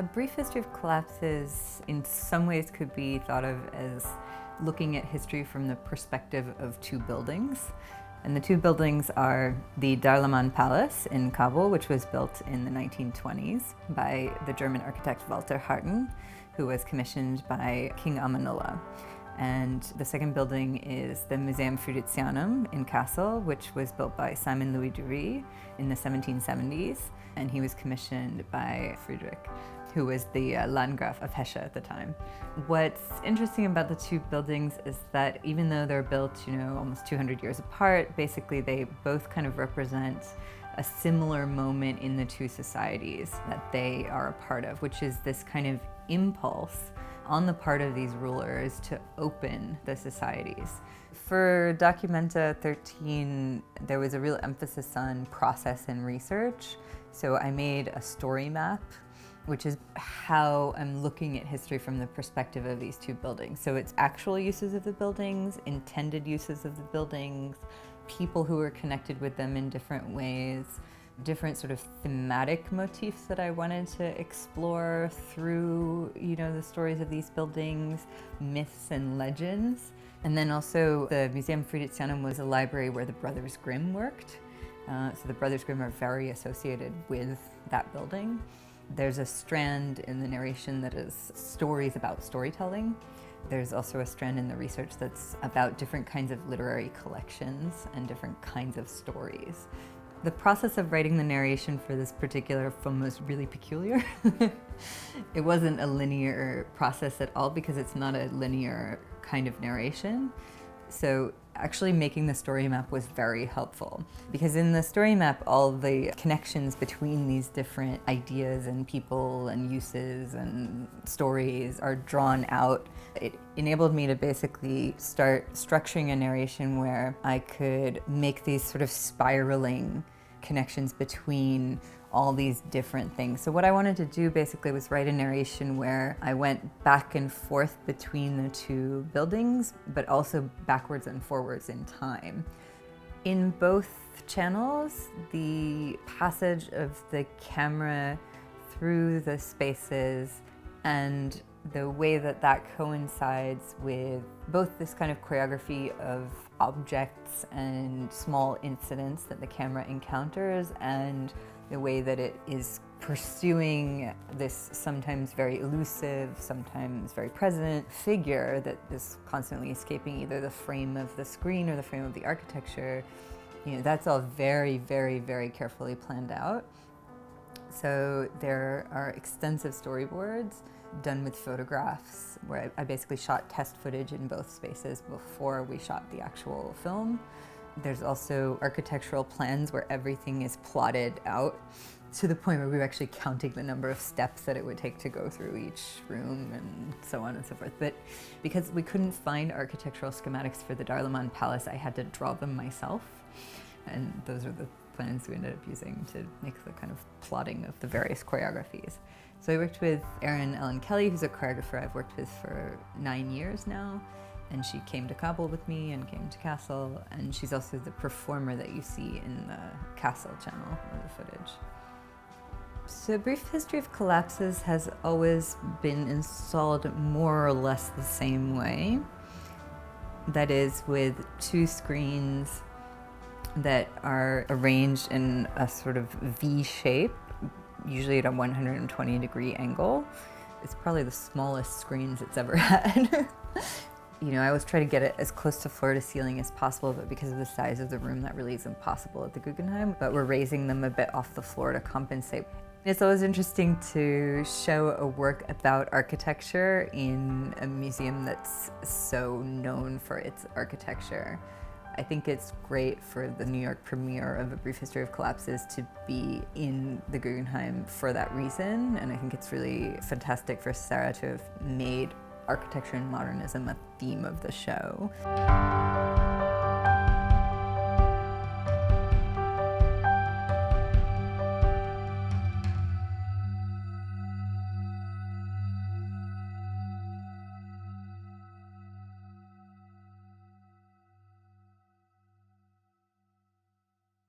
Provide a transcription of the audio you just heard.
A Brief History of Collapses in some ways could be thought of as looking at history from the perspective of two buildings. And the two buildings are the Darlaman Palace in Kabul, which was built in the 1920s by the German architect Walter Harten, who was commissioned by King Amanullah. And the second building is the Museum Friedscianum in Kassel, which was built by Simon Louis Dury in the 1770s. And he was commissioned by Friedrich, who was the Landgraf of Hesse at the time. What's interesting about the two buildings is that even though they're built, almost 200 years apart, basically they both kind of represent a similar moment in the two societies that they are a part of, which is this kind of impulse on the part of these rulers to open the societies. For Documenta 13, there was a real emphasis on process and research. So I made a story map, which is how I'm looking at history from the perspective of these two buildings. So it's actual uses of the buildings, intended uses of the buildings, people who are connected with them in different ways, different sort of thematic motifs that I wanted to explore through, the stories of these buildings, myths and legends. And then also the Museum Friedscianum was a library where the Brothers Grimm worked. So the Brothers Grimm are very associated with that building. There's a strand in the narration that is stories about storytelling. There's also a strand in the research that's about different kinds of literary collections and different kinds of stories. The process of writing the narration for this particular film was really peculiar. It wasn't a linear process at all because it's not a linear kind of narration. So actually making the story map was very helpful because in the story map, all the connections between these different ideas and people and uses and stories are drawn out. It enabled me to basically start structuring a narration where I could make these sort of spiraling connections between all these different things. So what I wanted to do basically was write a narration where I went back and forth between the two buildings, but also backwards and forwards in time. In both channels, the passage of the camera through the spaces and the way that that coincides with both this kind of choreography of objects and small incidents that the camera encounters and the way that it is pursuing this sometimes very elusive, sometimes very present figure that is constantly escaping either the frame of the screen or the frame of the architecture. That's all very, very, very carefully planned out. So there are extensive storyboards done with photographs where I basically shot test footage in both spaces before we shot the actual film. There's also architectural plans where everything is plotted out to the point where we were actually counting the number of steps that it would take to go through each room and so on and so forth. But because we couldn't find architectural schematics for the Darlaman Palace, I had to draw them myself. And those are the plans we ended up using to make the kind of plotting of the various choreographies. So I worked with Erin Ellen Kelly, who's a choreographer I've worked with for 9 years now. And she came to Kabul with me and came to Kassel. And she's also the performer that you see in the Kassel channel of the footage. So Brief History of Collapses has always been installed more or less the same way. That is, with two screens that are arranged in a sort of V shape, usually at a 120-degree angle. It's probably the smallest screens it's ever had. I always try to get it as close to floor to ceiling as possible, but because of the size of the room, that really is impossible at the Guggenheim. But we're raising them a bit off the floor to compensate. It's always interesting to show a work about architecture in a museum that's so known for its architecture. I think it's great for the New York premiere of A Brief History of Collapses to be in the Guggenheim for that reason. And I think it's really fantastic for Sarah to have made architecture and modernism a theme of the show.